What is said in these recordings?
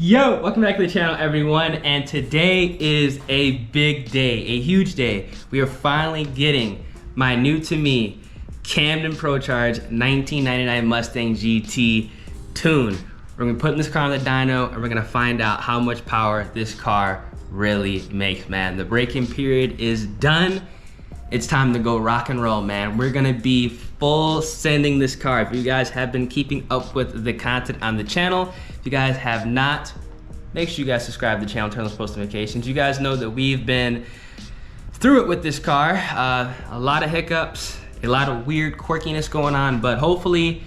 Yo, welcome back to the channel, everyone, and today is a big day, a huge day. We are finally getting my new to me CAMMED PROCHARGED 1999 Mustang GT tune. We're gonna be putting this car on the dyno and we're gonna find out how much power this car really makes, man. The braking period is done. It's time to go rock and roll, man. We're gonna be full sending this car. If you guys have been keeping up with the content on the channel, if you guys have not, make sure you guys subscribe to the channel, turn on those post notifications. You guys know that we've been through it with this car. A lot of hiccups, a lot of weird quirkiness going on, but hopefully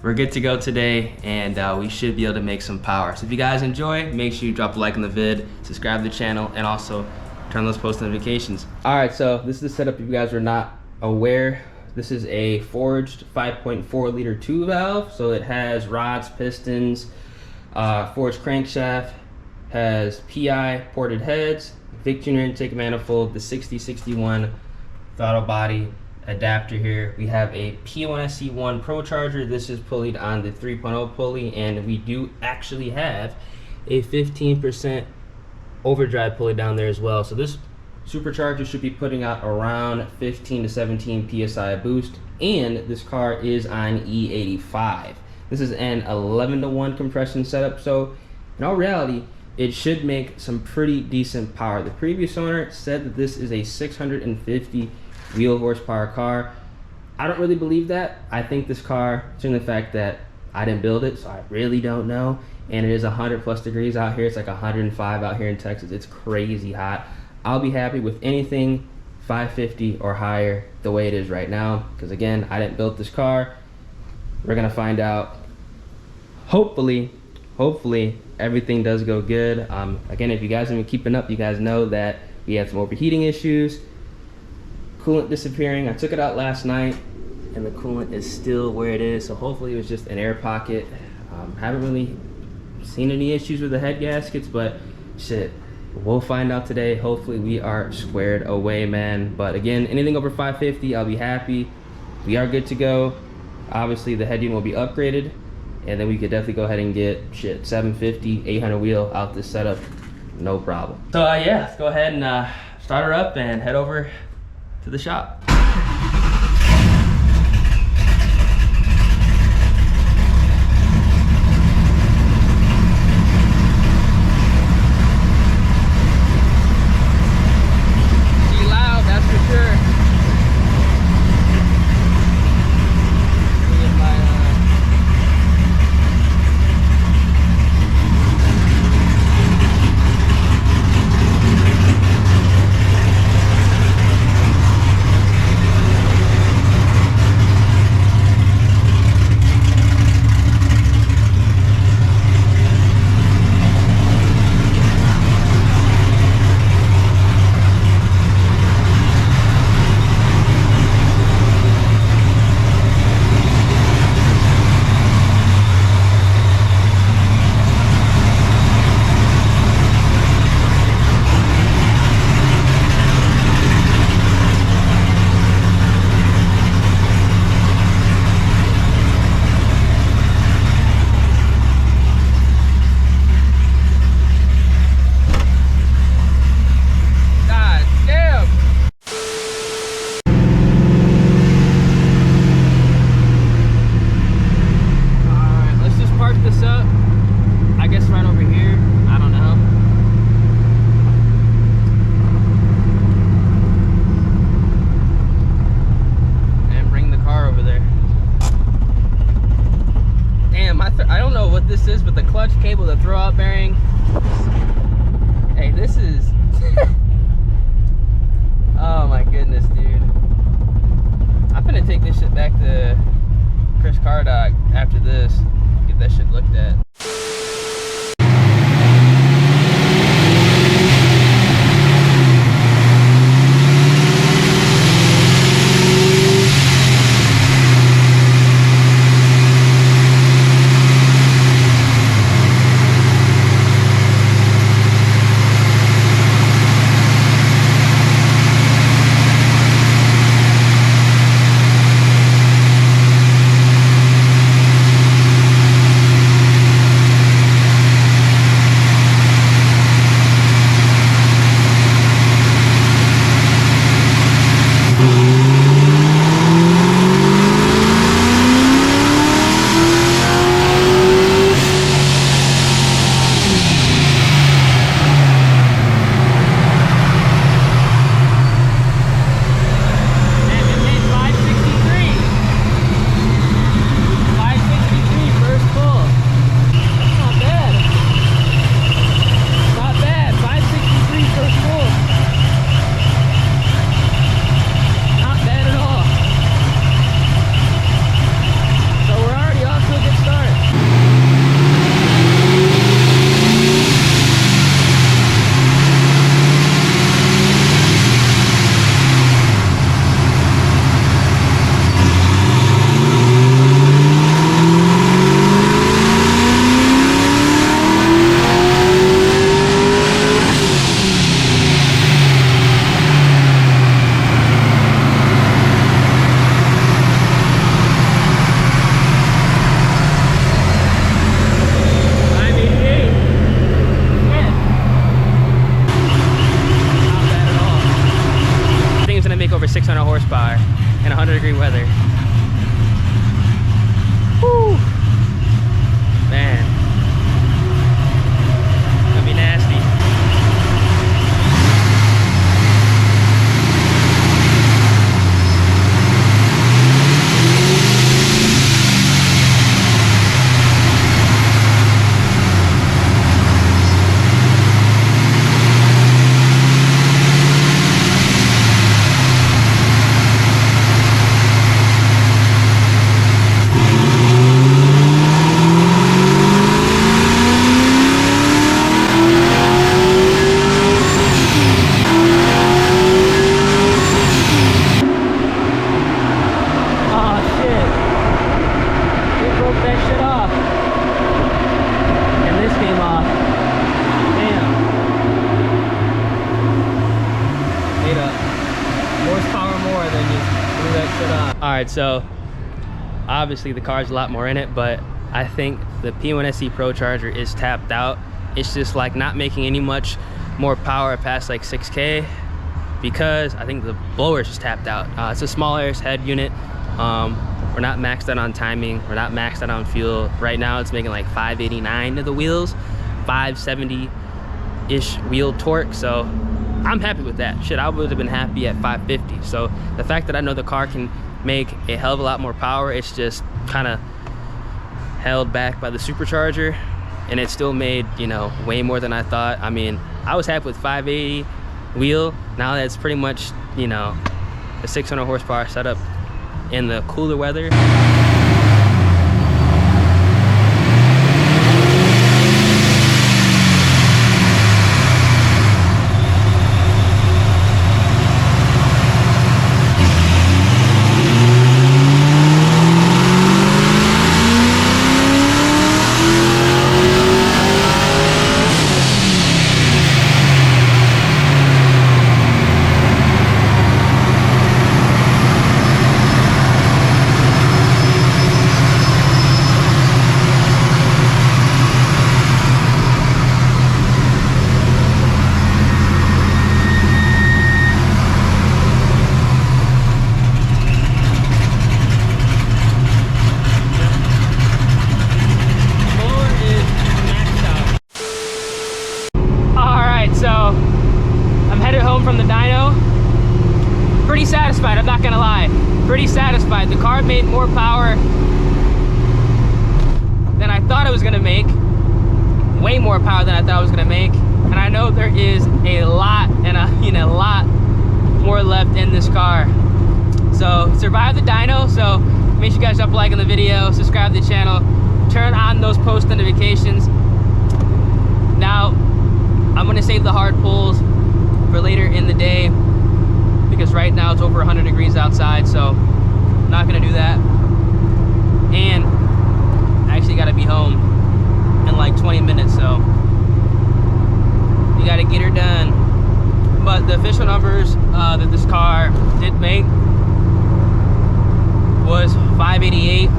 we're good to go today and we should be able to make some power. So if you guys enjoy, make sure you drop a like on the vid, subscribe to the channel, and also turn those post notifications. All right, so this is the setup if you guys are not aware. This is a forged 5.4 liter 2 valve. So it has rods, pistons, forged crankshaft, has PI ported heads, Vic Jr Intake manifold, the 6061 throttle body adapter here. We have a P1SC1 Procharger. This is pulleyed on the 3.0 pulley, and we do actually have a 15% overdrive pulley down there as well. So this supercharger should be putting out around 15 to 17 psi boost, and this car is on E85. This is an 11-to-1 compression setup, so in all reality it should make some pretty decent power. The previous owner said that this is a 650 wheel horsepower car. I don't really believe that. I think this car, considering the fact that I didn't build it, so I really don't know, and it is 100+ degrees out here. It's like 105 out here in Texas. It's crazy hot. I'll be happy with anything 550 or higher the way it is right now, because again, I didn't build this car. We're gonna find out. Hopefully everything does go good. Again, if you guys have been keeping up, you guys know that we had some overheating issues, coolant disappearing. I took it out last night and the coolant is still where it is, so hopefully it was just an air pocket. Haven't really seen any issues with the head gaskets, but shit, we'll find out today. Hopefully we are squared away, man. But again, anything over 550, I'll be happy. We are good to go. Obviously the head unit will be upgraded, and then we could definitely go ahead and get shit 750, 800 wheel out this setup, no problem. So yeah, let's go ahead and start her up and head over to the shop. This is, but the clutch cable, the throwout bearing, hey, this is oh my goodness, dude. I'm gonna take this shit back to Chris Cardog after this, get that shit looked at. right, so obviously the car's a lot more in it, but I think the P1SE Procharger is tapped out. It's just like not making any much more power past like 6K because I think the blower is just tapped out. It's a small air head unit. We're not maxed out on timing. We're not maxed out on fuel. Right now it's making like 589 to the wheels, 570-ish wheel torque. So I'm happy with that. Shit, I would have been happy at 550. So the fact that I know the car can make a hell of a lot more power, it's just kind of held back by the supercharger, and it still made, you know, way more than I thought. I mean, I was happy with 580 wheel. Now that's pretty much, you know, a 600 horsepower setup in the cooler weather. From the dyno, pretty satisfied, I'm not gonna lie. Pretty satisfied. The car made more power than I thought it was gonna make. Way more power than I thought it was gonna make. And I know there is a lot and a lot more left in this car. So survived the dyno. So make sure you guys drop a like on the video, subscribe to the channel, turn on those post notifications. Now I'm gonna save the hard pulls for later in the day because right now it's over 100 degrees outside, so not gonna do that. And I actually gotta be home in like 20 minutes, so you gotta get her done. But the official numbers that this car did make was 588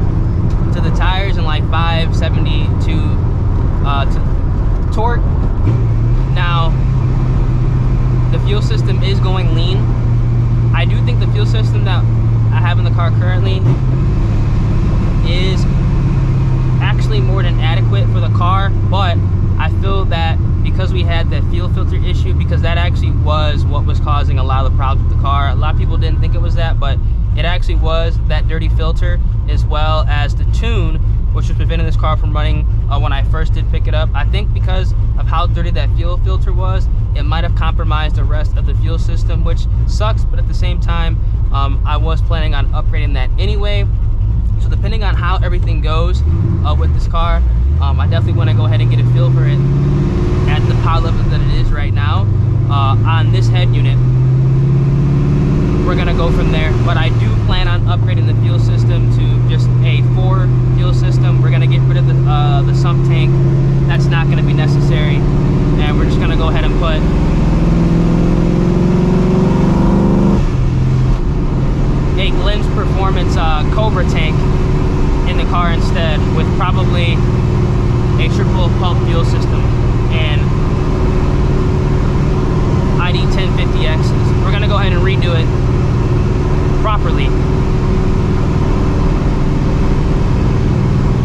to the tires and like 570 to torque. Now the fuel system is going lean. I do think the fuel system that I have in the car currently is actually more than adequate for the car, but I feel that because we had that fuel filter issue, because that actually was what was causing a lot of the problems with the car. A lot of people didn't think it was that, but it actually was that dirty filter, as well as the tune, which was preventing this car from running when I first did pick it up. I think because of how dirty that fuel filter was, it might have compromised the rest of the fuel system, which sucks, but at the same time, I was planning on upgrading that anyway. So depending on how everything goes with this car, I definitely want to go ahead and get a feel for it at the power level that it is right now. On this head unit, we're gonna go from there, but I do plan on upgrading the fuel system to just a 4 fuel system. We're gonna get rid of the sump tank. That's not gonna be necessary, and we're just gonna go ahead and put a Glenn's Performance Cobra tank in the car instead, with probably a triple pump fuel system and ID 1050Xs. We're gonna go ahead and redo it properly.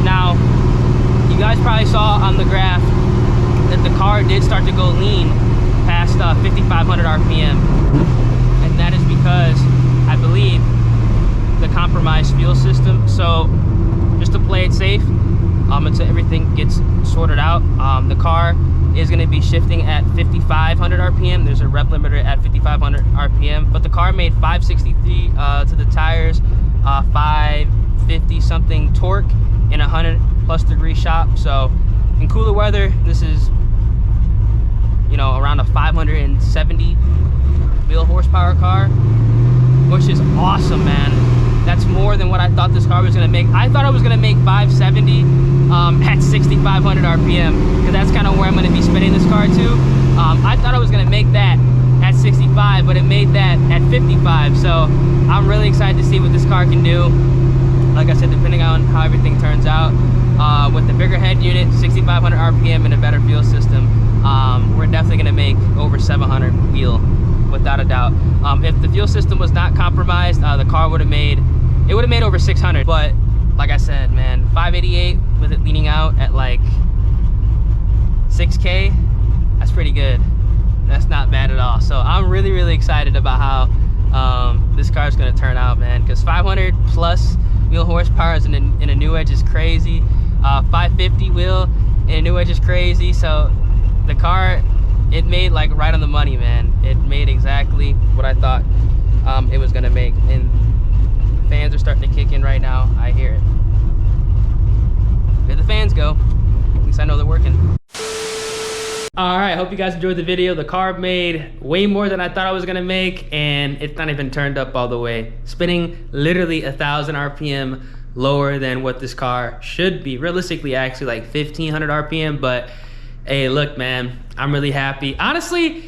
Now, you guys probably saw on the graph that the car did start to go lean past 5,500 RPM, and that is because I believe the compromised fuel system. So just to play it safe, until everything gets sorted out, the car is going to be shifting at 5,500 RPM. There's a rep limiter at 5,500 RPM, but the car made 563 to the tires, 550 something torque in 100+ degree shop. So in cooler weather, this is, you know, around a 570 wheel horsepower car, which is awesome, man. That's more than what I thought this car was gonna make. I thought I was gonna make 570 at 6,500 RPM, because that's kind of where I'm gonna be spinning this car to. I thought I was gonna make that at 65, but it made that at 55. So I'm really excited to see what this car can do. Like I said, depending on how everything turns out. With the bigger head unit, 6,500 RPM and a better fuel system, we're definitely gonna make over 700 wheel, without a doubt. If the fuel system was not compromised, the car would have made over 600. But like I said, man, 588 with it leaning out at like 6K, that's pretty good. That's not bad at all. So I'm really, really excited about how this car is gonna turn out, man, because 500 plus wheel horsepower in a new Edge is crazy. 550 wheel in a new Edge is crazy. So the car, it made like right on the money, man. It made exactly what I thought it was gonna make. And the fans are starting to kick in right now. I hear it. Where the fans go, at least I know they're working. All right, hope you guys enjoyed the video. The car made way more than I thought I was gonna make, and it's not even turned up all the way. Spinning literally 1,000 RPM lower than what this car should be. Realistically, actually like 1,500 RPM, but hey, look, man, I'm really happy. Honestly,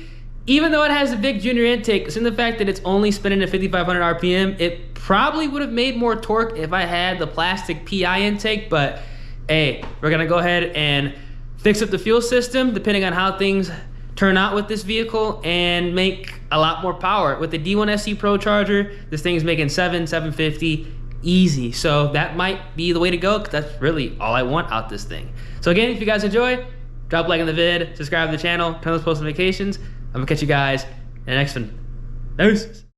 even though it has a Vic Jr intake, it's in the fact that it's only spinning at 5,500 RPM, it probably would have made more torque if I had the plastic PI intake, but hey, we're gonna go ahead and fix up the fuel system depending on how things turn out with this vehicle and make a lot more power. With the D1 SC Procharger, this thing's making 750 easy. So that might be the way to go, because that's really all I want out this thing. So again, if you guys enjoy, drop a like on the vid, subscribe to the channel, turn on those post notifications. I'm gonna catch you guys in the next one. Deuces.